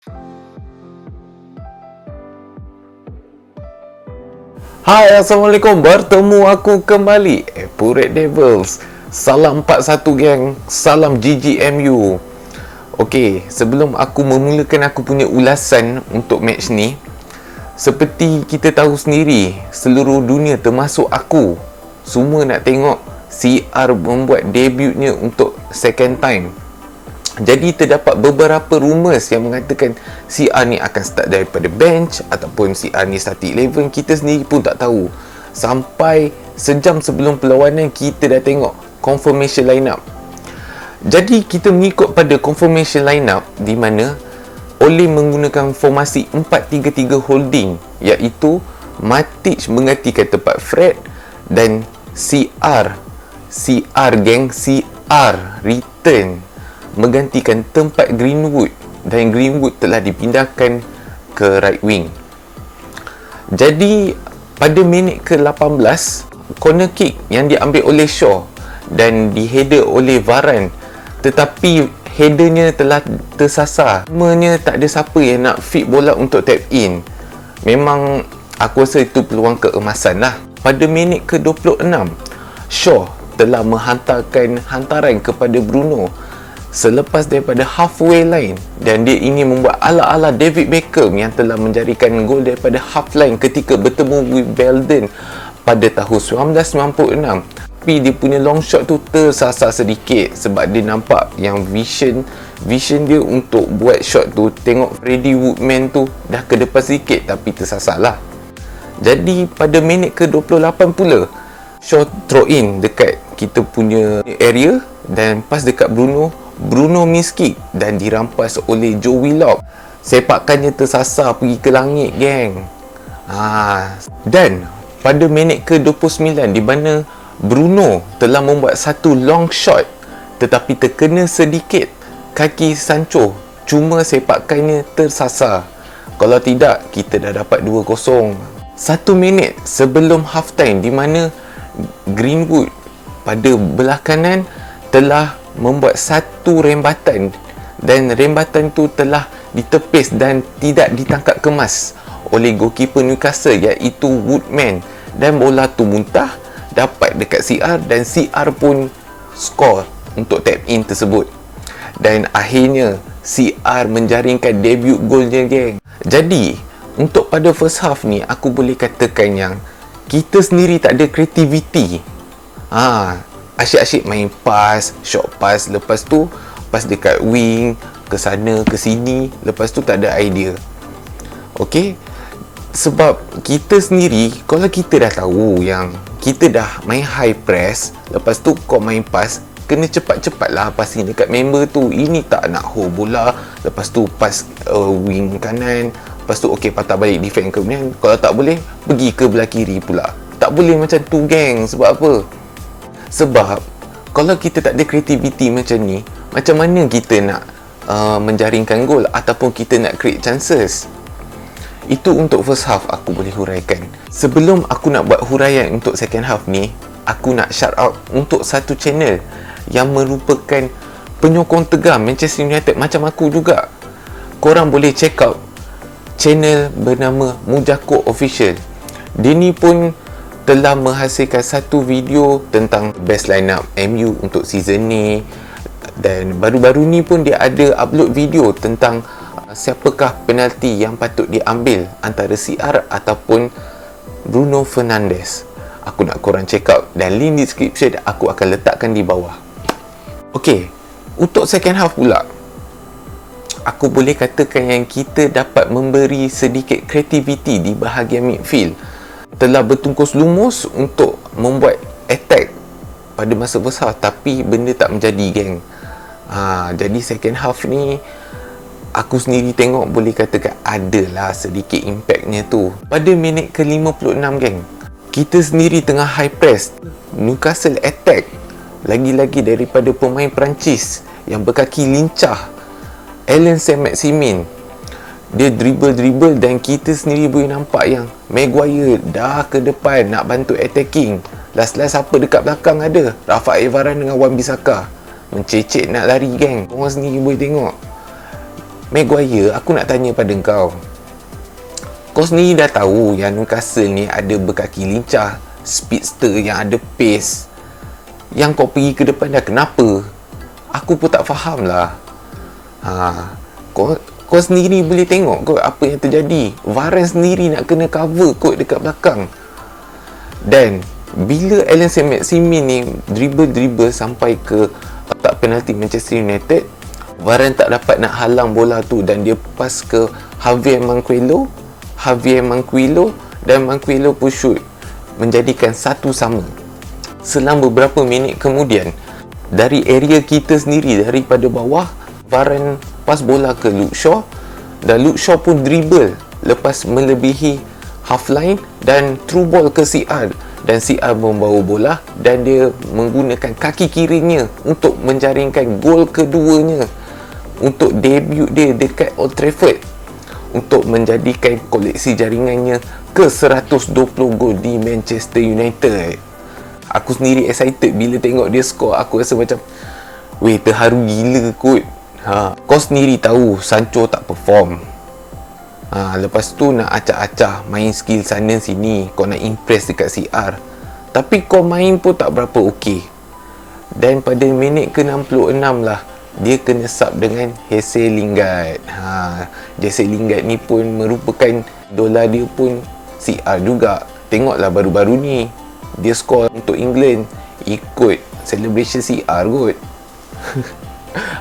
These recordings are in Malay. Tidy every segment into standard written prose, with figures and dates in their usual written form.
Hai, Assalamualaikum. Bertemu aku kembali, Red Devils. Salam 41 geng. Salam GGMU. Okey, sebelum aku memulakan aku punya ulasan untuk match ni, seperti kita tahu sendiri, seluruh dunia termasuk aku, semua nak tengok CR membuat debutnya untuk second time. Jadi terdapat beberapa rumours yang mengatakan CR ni akan start daripada bench ataupun CR ni starting 11. Kita sendiri pun tak tahu. Sampai sejam sebelum perlawanan kita dah tengok confirmation lineup. Jadi kita mengikut pada confirmation lineup di mana Ole menggunakan formasi 4-3-3 holding, iaitu Matic menggantikan tempat Fred dan CR geng, CR return menggantikan tempat Greenwood, dan Greenwood telah dipindahkan ke right wing. Jadi pada minit ke-18, corner kick yang diambil oleh Shaw dan diheader oleh Varane, tetapi headernya telah tersasar. Semuanya tak ada siapa yang nak fit bola untuk tap in. Memang aku rasa itu peluang keemasan lah. Pada minit ke-26, Shaw telah menghantarkan hantaran kepada Bruno selepas daripada halfway line, dan dia ingin membuat ala-ala David Beckham yang telah menjadikan gol daripada half line ketika bertemu Wimbledon pada tahun 1996. Tapi dia punya long shot tu tersasar sedikit sebab dia nampak yang vision dia untuk buat shot tu, tengok Freddie Woodman tu dah ke depan sedikit tapi tersasar lah. Jadi pada minit ke-28 pula, Shaw throw in dekat kita punya area dan pas dekat Bruno miss kick dan dirampas oleh Joe Willock. Sepakannya tersasar pergi ke langit, geng. Dan pada minit ke-29 di mana Bruno telah membuat satu long shot tetapi terkena sedikit kaki Sancho, cuma sepakannya tersasar. Kalau tidak, kita dah dapat 2-0. 1 minit sebelum half time di mana Greenwood pada belah kanan telah membuat satu rembatan, dan rembatan tu telah ditepis dan tidak ditangkap kemas oleh goalkeeper Newcastle iaitu Woodman, dan bola tu muntah dapat dekat CR dan CR pun skor untuk tap in tersebut, dan akhirnya CR menjaringkan debut golnya, geng. Jadi untuk pada first half ni aku boleh katakan yang kita sendiri tak ada kreativiti. Asyik-asyik main pass, short pass, lepas tu pass dekat wing, ke sana ke sini, lepas tu tak ada idea. Okey, sebab kita sendiri, kalau kita dah tahu yang kita dah main high press, lepas tu kau main pass, kena cepat-cepat lah passing dekat member tu. Ini tak nak hold bola, lepas tu pass wing kanan, lepas tu okey patah balik defend kemudian, kalau tak boleh pergi ke belah kiri pula. Tak boleh macam tu, geng. Sebab apa? Sebab kalau kita tak ada kreativiti macam ni, macam mana kita nak menjaringkan gol ataupun kita nak create chances? Itu untuk first half aku boleh huraikan. Sebelum aku nak buat huraian untuk second half ni, aku nak shout out untuk satu channel yang merupakan penyokong tegar Manchester United macam aku juga. Korang boleh check out channel bernama Mujako Official. Dia ni pun telah menghasilkan satu video tentang best lineup MU untuk season ni, dan baru-baru ni pun dia ada upload video tentang siapakah penalti yang patut diambil antara CR ataupun Bruno Fernandes. Aku nak korang check out, dan link description aku akan letakkan di bawah. Okey, untuk second half pula, aku boleh katakan yang kita dapat memberi sedikit kreativiti di bahagian midfield. Telah bertungkus lumus untuk membuat attack pada masa besar, tapi benda tak menjadi, geng. Jadi second half ni aku sendiri tengok boleh katakan adalah sedikit impactnya tu. Pada minit ke-56, geng, kita sendiri tengah high press, Newcastle attack lagi-lagi daripada pemain Perancis yang berkaki lincah, Allan Saint-Maximin. Dia dribble dan kita sendiri boleh nampak yang Maguire dah ke depan nak bantu attacking. Last siapa dekat belakang ada? Rafael Varane dengan Wan-Bissaka mencecek nak lari, geng. Korang sendiri boleh tengok. Maguire, aku nak tanya pada kau. Kau sendiri dah tahu yang Newcastle ni ada berkaki lincah, speedster yang ada pace. Yang kau pergi ke depan dah, kenapa? Aku pun tak faham lah. Kau sendiri boleh tengok kot apa yang terjadi. Varane sendiri nak kena cover kot dekat belakang. Dan bila Allan Saint-Maximin ni dribble sampai ke kotak penalti Manchester United, Varane tak dapat nak halang bola tu dan dia pass ke Javier Manquillo dan Manquillo pun shoot, menjadikan 1-1. Selang beberapa minit kemudian, dari area kita sendiri, daripada bawah, Varane pass bola ke Luke Shaw dan Luke Shaw pun dribble lepas melebihi half line dan through ball ke CR, dan CR membawa bola dan dia menggunakan kaki kirinya untuk menjaringkan gol keduanya untuk debut dia dekat Old Trafford, untuk menjadikan koleksi jaringannya ke 120 gol di Manchester United. Aku sendiri excited bila tengok dia score. Aku rasa macam, weh, terharu gila kot. Kau sendiri tahu Sancho tak perform. Lepas tu nak acah-acah main skill sana sini, kau nak impress dekat CR, tapi kau main pun tak berapa okey. Dan pada minit ke-66 lah, dia kena sub dengan Jesse Lingard. Jesse Lingard ni pun merupakan idola dia pun CR juga. Tengoklah baru-baru ni dia score untuk England, ikut celebration CR kot.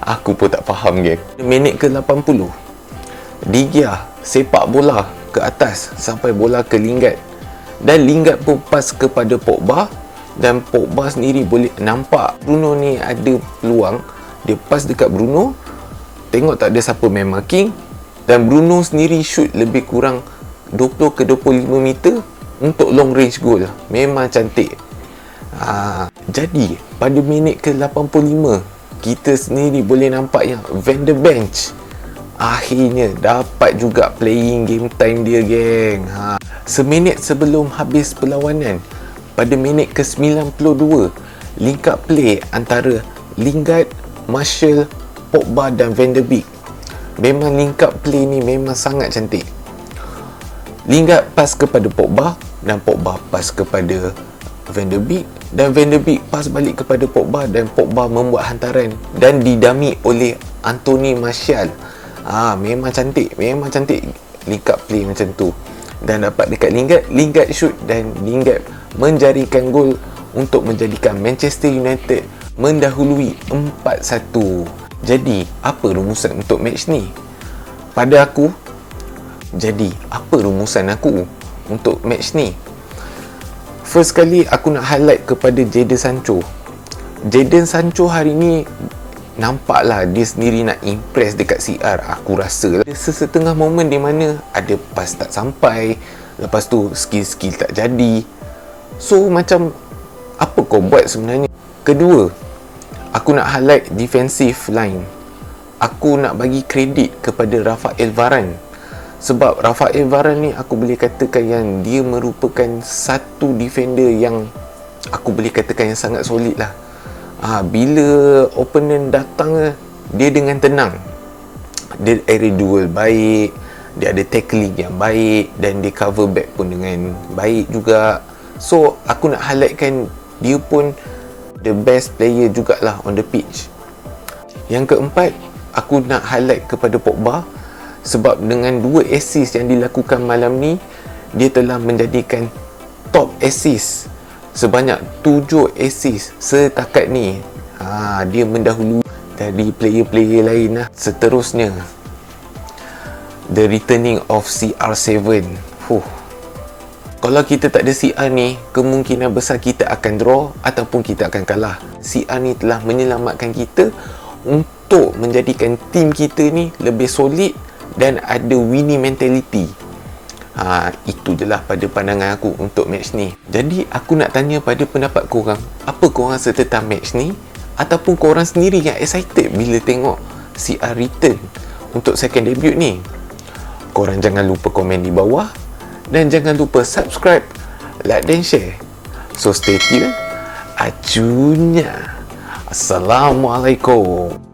Aku pun tak faham, geng. Minit ke-80, De Gea sepak bola ke atas sampai bola ke Lingard, dan Lingard pun pass kepada Pogba, dan Pogba sendiri boleh nampak Bruno ni ada peluang. Dia pass dekat Bruno, tengok tak ada siapa main marking, dan Bruno sendiri shoot lebih kurang 20 ke 25 meter untuk long range goal. Memang cantik. Jadi pada minit ke-85, kita sendiri boleh nampak yang Van der Bench akhirnya dapat juga playing game time dia, geng. Seminit sebelum habis perlawanan, pada minit ke-92, link up play antara Lingard, Martial, Pogba dan Van der Beek. Memang link up play ni memang sangat cantik. Lingard pass kepada Pogba dan Pogba pass kepada Van der Beek, dan Van der Beek pass balik kepada Pogba dan Pogba membuat hantaran dan didami oleh Anthony Martial. Memang cantik link up play macam tu. Dan dapat dekat Lingard shoot dan Lingard menjaringkan gol untuk menjadikan Manchester United mendahului 4-1. Jadi, apa rumusan untuk match ni? Pada aku, apa rumusan aku untuk match ni? First kali, aku nak highlight kepada Jadon Sancho. Jadon Sancho hari ni nampaklah dia sendiri nak impress dekat CR. Aku rasa ada sesetengah momen di mana ada pass tak sampai, lepas tu skill-skill tak jadi. So, macam apa kau buat sebenarnya? Kedua, aku nak highlight defensive line. Aku nak bagi kredit kepada Rafael Varane. Sebab Rafael Varane ni aku boleh katakan yang dia merupakan satu defender yang aku boleh katakan yang sangat solid lah. Bila opponent datang, dia dengan tenang, dia area duel baik, dia ada tackling yang baik, dan dia cover back pun dengan baik juga. So aku nak highlightkan dia pun the best player jugalah on the pitch. Yang keempat, aku nak highlight kepada Pogba. Sebab dengan 2 assist yang dilakukan malam ni, dia telah menjadikan top assist sebanyak 7 assist setakat ni. Dia mendahului dari player-player lain lah. Seterusnya, the returning of CR7. Kalau kita tak ada CR ni, kemungkinan besar kita akan draw ataupun kita akan kalah. CR ni telah menyelamatkan kita untuk menjadikan tim kita ni lebih solid dan ada winning mentality. Itu je lah pada pandangan aku untuk match ni. Jadi aku nak tanya pada pendapat korang, apa korang rasa tentang match ni? Ataupun korang sendiri yang excited bila tengok CR return untuk second debut ni? Korang jangan lupa komen di bawah, dan jangan lupa subscribe, like dan share. So stay tuned. Acunya. Assalamualaikum.